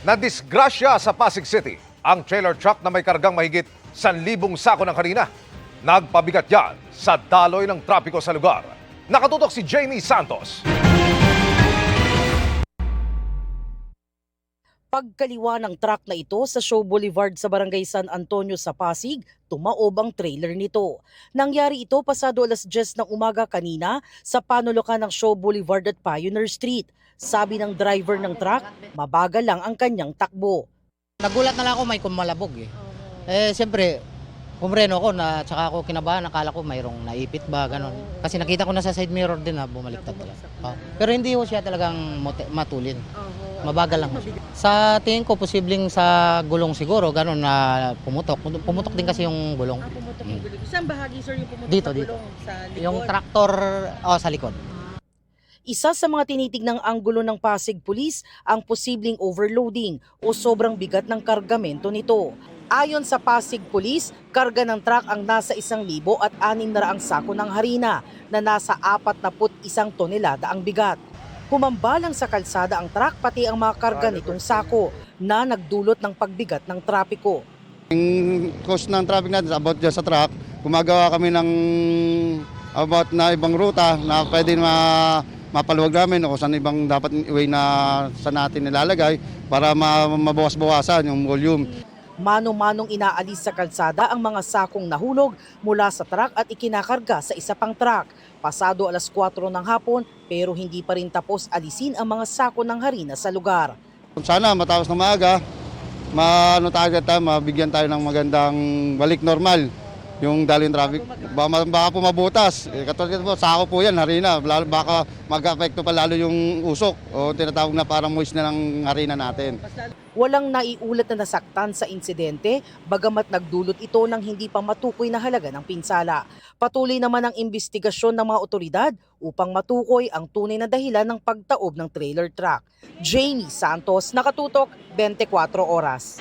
Nadisgrasya sa Pasig City ang trailer truck na may kargang mahigit 1,000 sako ng harina. Nagpabigat yan sa daloy ng trapiko sa lugar. Nakatutok si Jamie Santos. Pagkaliwa ng truck na ito sa Shaw Boulevard sa Barangay San Antonio sa Pasig, tumaob ang trailer nito. Nangyari ito pasado alas 10 ng umaga kanina sa panulukan ng Shaw Boulevard at Pioneer Street. Sabi ng driver ng truck, mabagal lang ang kanyang takbo. Nagulat na lang ako, may kumalabog eh. Siyempre, pumreno ko na tsaka ako kinabahan, nakala ko mayroong naipit ba, ganon. Kasi nakita ko na sa side mirror din na bumaliktad talaga. Pero hindi ko siya talagang matulin. Mabagal lang. Sa tingin ko, posibleng sa gulong siguro, ganon na pumutok. Pumutok din kasi yung gulong. Pumutok yung gulong. Saan bahagi sir yung pumutok Dito, na dito. gulong? Sa likod? Yung traktor, sa likod. Isa sa mga tinitignang anggulo ng Pasig Police ang posibleng overloading o sobrang bigat ng kargamento nito. Ayon sa Pasig Police, karga ng truck ang nasa 1,600 sako ng harina na nasa 41 tonelada ang bigat. Humambalang sa kalsada ang truck pati ang mga karga nitong sako na nagdulot ng pagbigat ng trapiko. Yung cost ng traffic natin about dyan sa truck, gumagawa kami ng about na ibang ruta na pwede mapaluwag namin o saan ibang dapat way na sa natin nilalagay para mabawas-bawasan yung volume. Mano-manong inaalis sa kalsada ang mga sakong nahulog mula sa truck at ikinakarga sa isa pang truck. Pasado alas 4 ng hapon pero hindi pa rin tapos alisin ang mga sako ng harina sa lugar. Sana matapos na maaga, mabigyan tayo ng magandang balik normal yung daling traffic. Baka po mabutas. Katulad po, sako po yan, harina. Baka mag-apekto pa lalo yung usok o tinatawag na parang moist na ng harina natin. Walang naiulat na nasaktan sa insidente, bagamat nagdulot ito ng hindi pa matukoy na halaga ng pinsala. Patuloy naman ang investigasyon ng mga otoridad upang matukoy ang tunay na dahilan ng pagtaob ng trailer truck. Jamie Santos, Nakatutok, 24 Oras.